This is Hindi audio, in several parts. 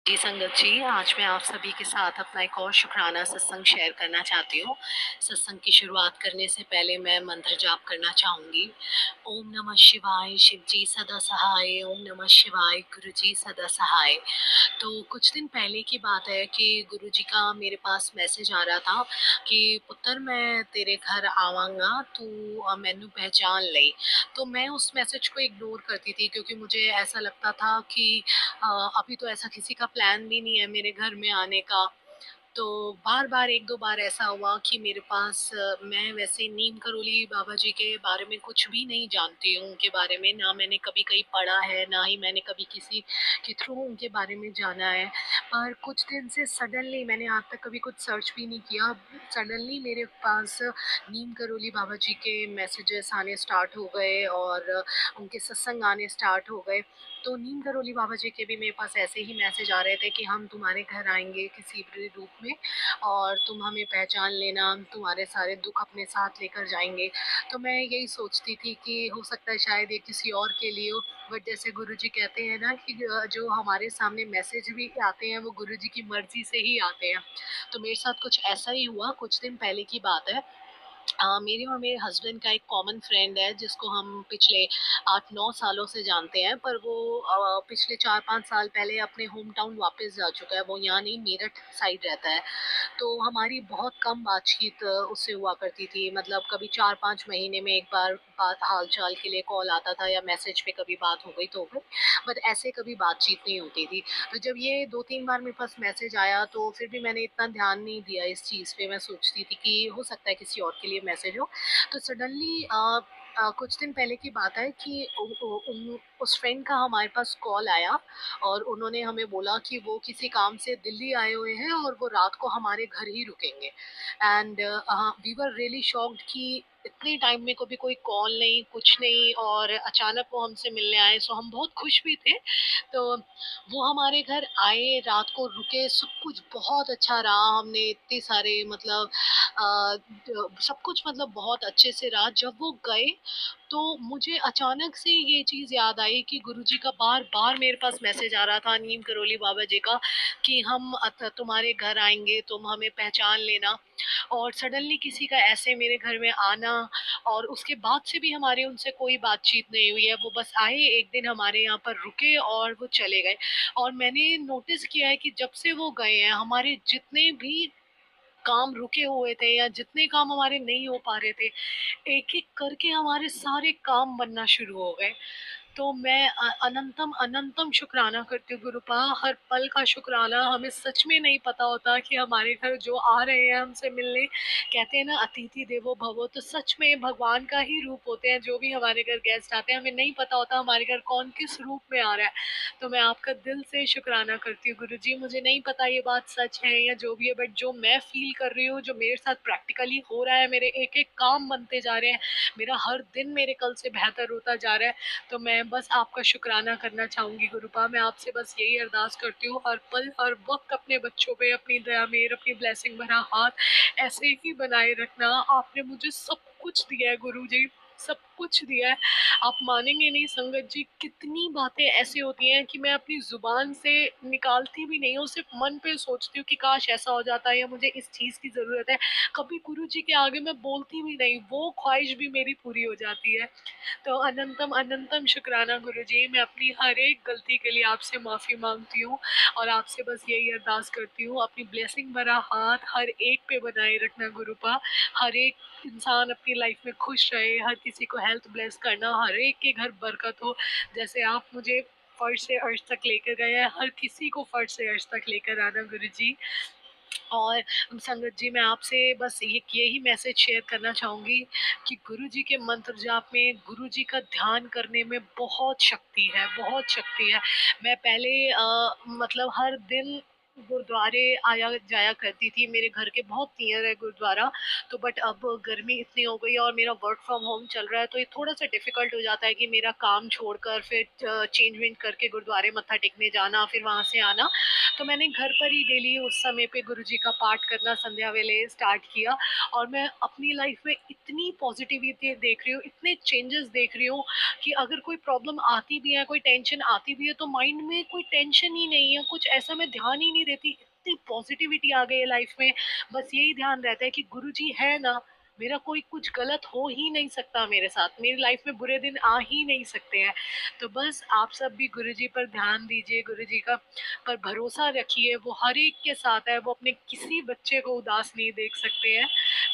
जी, संगत जी, आज मैं आप सभी के साथ अपना एक और शुकराना सत्संग शेयर करना चाहती हूँ। सत्संग की शुरुआत करने से पहले मैं मंत्र जाप करना चाहूँगी। ओम नमः शिवाय, शिव जी सदा सहाय, ओम नमः शिवाय, गुरु जी सदा सहाय। तो कुछ दिन पहले की बात है कि गुरुजी का मेरे पास मैसेज आ रहा था कि पुत्र मैं तेरे घर आवांगा, तू मैनू पहचान लई। तो मैं उस मैसेज को इग्नोर करती थी क्योंकि मुझे ऐसा लगता था कि अभी तो ऐसा किसी का प्लान भी नहीं है मेरे घर में आने का। तो बार-बार 1-2 बार ऐसा हुआ कि मेरे पास मैं वैसे नीम करोली बाबा जी के बारे में कुछ भी नहीं जानती हूँ उनके बारे में, ना मैंने कभी कहीं पढ़ा है, ना ही मैंने कभी किसी के थ्रू उनके बारे में जाना है। पर कुछ दिन से सडनली मैंने आज तक कभी कुछ सर्च भी नहीं किया, सडनली मेरे पास नीम करोली बाबा जी के मैसेजेस आने स्टार्ट हो गए और उनके सत्संग आने स्टार्ट हो गए। तो नीम करोली बाबा जी के भी मेरे पास ऐसे ही मैसेज आ रहे थे कि हम तुम्हारे घर आएँगे किसी भी रूप में और तुम हमें पहचान लेना, हम तुम्हारे सारे दुःख अपने साथ लेकर जाएँगे। तो मैं यही सोचती थी कि हो सकता है शायद ये किसी और के लिए हो, बट जैसे गुरुजी कहते हैं ना कि जो हमारे सामने मैसेज भी आते हैं वो गुरुजी की मर्ज़ी से ही आते हैं। तो मेरे साथ कुछ ऐसा ही हुआ, कुछ दिन पहले की बात है। मेरे और मेरे हस्बैंड का एक कॉमन फ्रेंड है जिसको हम पिछले 8-9 सालों से जानते हैं, पर वो पिछले 4-5 साल पहले अपने होम टाउन वापस जा चुका है। वो यहाँ नहीं, मेरठ साइड रहता है। तो हमारी बहुत कम बातचीत उससे हुआ करती थी, मतलब कभी 4-5 महीने में एक बार बात हाल-चाल के लिए कॉल आता था या मैसेज पे कभी बात हो गई तो हो गई, बट ऐसे कभी बातचीत नहीं होती थी। तो जब ये 2-3 बार मेरे पास मैसेज आया तो फिर भी मैंने इतना ध्यान नहीं दिया इस चीज़ पे, मैं सोचती थी कि हो सकता है किसी और के लिए मैसेज हो। तो सडनली कुछ दिन पहले की बात है कि उस फ्रेंड का हमारे पास कॉल आया और उन्होंने हमें बोला कि वो किसी काम से दिल्ली आए हुए हैं और वो रात को हमारे घर ही रुकेंगे। And we were really shocked कि इतने टाइम में कभी कोई कॉल नहीं, कुछ नहीं, और अचानक वो हमसे मिलने आए, सो हम बहुत खुश भी थे। तो वो हमारे घर आए, रात को रुके, सब कुछ बहुत अच्छा रहा। हमने इतने सारे मतलब सब कुछ मतलब बहुत अच्छे से रहा। जब वो गए तो मुझे अचानक से ये चीज़ याद आई कि गुरुजी का बार-बार मेरे पास मैसेज आ रहा था नीम करोली बाबा जी का कि हम तुम्हारे घर आएँगे, तुम हमें पहचान लेना। और सडनली किसी का ऐसे मेरे घर में आना, और उसके बाद से भी हमारी उनसे कोई बातचीत नहीं हुई है। वो बस आए, एक दिन हमारे यहाँ पर रुके और वो चले गए। और मैंने नोटिस किया है कि जब से वो गए हैं, हमारे जितने भी काम रुके हुए थे या जितने काम हमारे नहीं हो पा रहे थे, एक-एक करके हमारे सारे काम बनना शुरू हो गए। तो मैं अनंतम अनंतम शुक्राना करती हूँ गुरुपा, हर पल का शुक्राना। हमें सच में नहीं पता होता कि हमारे घर जो आ रहे हैं हमसे मिलने, कहते हैं ना अतिथि देवो भवो, तो सच में भगवान का ही रूप होते हैं जो भी हमारे घर गेस्ट आते हैं। हमें नहीं पता होता हमारे घर कौन किस रूप में आ रहा है। तो मैं आपका दिल से शुक्राना करती हूँ गुरुजी। मुझे नहीं पता ये बात सच है या जो भी है, बट जो मैं फ़ील कर रही हूँ, जो मेरे साथ प्रैक्टिकली हो रहा है, मेरे एक-एक काम बनते जा रहे हैं, मेरा हर दिन मेरे कल से बेहतर होता जा रहा है। तो मैं बस आपका शुक्राना करना चाहूँगी गुरुपा। मैं आपसे बस यही अरदास करती हूँ, हर पल, हर वक़्त अपने बच्चों पे अपनी दया मेहर, अपनी ब्लेसिंग भरा हाथ ऐसे ही बनाए रखना। आपने मुझे सब कुछ दिया है गुरुजी, सब कुछ दिया है। आप मानेंगे नहीं संगत जी, कितनी बातें ऐसी होती हैं कि मैं अपनी ज़ुबान से निकालती भी नहीं हूँ, सिर्फ़ मन पे सोचती हूँ कि काश ऐसा हो जाता या मुझे इस चीज़ की ज़रूरत है। कभी गुरुजी के आगे मैं बोलती भी नहीं, वो ख़्वाहिश भी मेरी पूरी हो जाती है। तो अनंतम अनंतम शुक्राना गुरुजी। मैं अपनी हर एक गलती के लिए आपसे माफ़ी माँगती हूँ और आपसे बस यही अरदास करती हूँ, अपनी ब्लेसिंग भरा हाथ हर एक पे बनाए रखना गुरुपा। हर एक इंसान अपनी लाइफ में खुश रहे, हर किसी को हेल्थ ब्लेस करना, हर एक के घर बरकत हो। जैसे आप मुझे फर्श से अर्श तक लेकर गए हैं, हर किसी को फर्श से अर्श तक लेकर आना गुरुजी। और संगत जी, मैं आपसे बस यही मैसेज शेयर करना चाहूँगी कि गुरुजी के मंत्र जाप में, गुरुजी का ध्यान करने में बहुत शक्ति है, बहुत शक्ति है। मैं पहले मतलब हर दिन गुरुद्वारे आया जाया करती थी, मेरे घर के बहुत नियर है गुरुद्वारा। तो बट अब गर्मी इतनी हो गई है और मेरा वर्क फ्रॉम होम चल रहा है, तो ये थोड़ा-सा डिफ़िकल्ट हो जाता है कि मेरा काम छोड़कर फिर चेंज वेंज करके गुरुद्वारे मत्था टेकने जाना, फिर वहाँ से आना। तो मैंने घर पर ही डेली उस समय पे गुरुजी का पाठ करना संध्या वेले स्टार्ट किया और मैं अपनी लाइफ में इतनी पॉजिटिविटी देख रही हूँ, इतने चेंजेस देख रही हूँ कि अगर कोई प्रॉब्लम आती भी है, कोई टेंशन आती भी है तो माइंड में कोई टेंशन ही नहीं है, कुछ ऐसा मैं ध्यान ही नहीं देती, इतनी पॉजिटिविटी आ गई है लाइफ में। बस यही ध्यान रहता है कि गुरुजी है ना, मेरा कोई कुछ गलत हो ही नहीं सकता मेरे साथ, मेरी लाइफ में बुरे दिन आ ही नहीं सकते हैं। तो बस आप सब भी गुरुजी पर ध्यान दीजिए, गुरुजी का पर भरोसा रखिए, वो हर एक के साथ है, वो अपने किसी बच्चे को उदास नहीं देख सकते हैं।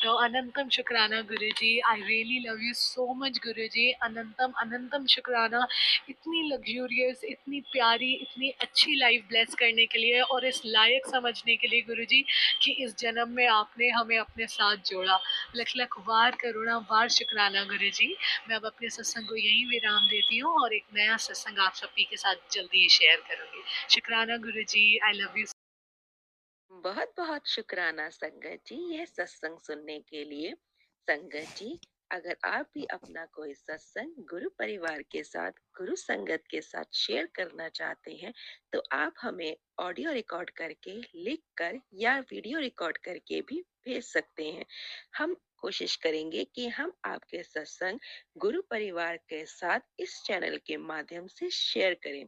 तो अनंतम शुक्राना Guruji, I really love you so much Guruji, अनंतम अनंतम शुक्राना इतनी लग्जूरियस, इतनी प्यारी, इतनी अच्छी लाइफ ब्लेस करने के लिए और इस लायक समझने के लिए गुरुजी कि इस जन्म में आपने हमें अपने साथ जोड़ा। लख लख वार करुणा वार शुक्राना गुरुजी। मैं अब अपने सत्संग को यहीं विराम देती हूँ और एक नया सत्संग आप सभी के साथ जल्दी ही शेयर करूंगी। शुक्राना गुरुजी, आई लव यू। बहुत बहुत शुक्राना संगत जी यह सत्संग सुनने के लिए। संगत जी, अगर आप भी अपना कोई सत्संग गुरु परिवार के साथ, गुरु संगत के साथ शेयर करना चाहते हैं तो आप हमें ऑडियो रिकॉर्ड करके, लिख कर या वीडियो रिकॉर्ड करके भी भेज सकते हैं। हम कोशिश करेंगे कि हम आपके सत्संग गुरु परिवार के साथ इस चैनल के माध्यम से शेयर करें।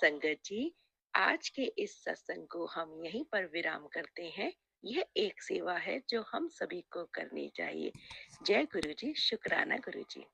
संगत जी, आज के इस सत्संग को हम यहीं पर विराम करते हैं। यह एक सेवा है जो हम सभी को करनी चाहिए। जय गुरु जी, शुक्राना गुरु जी।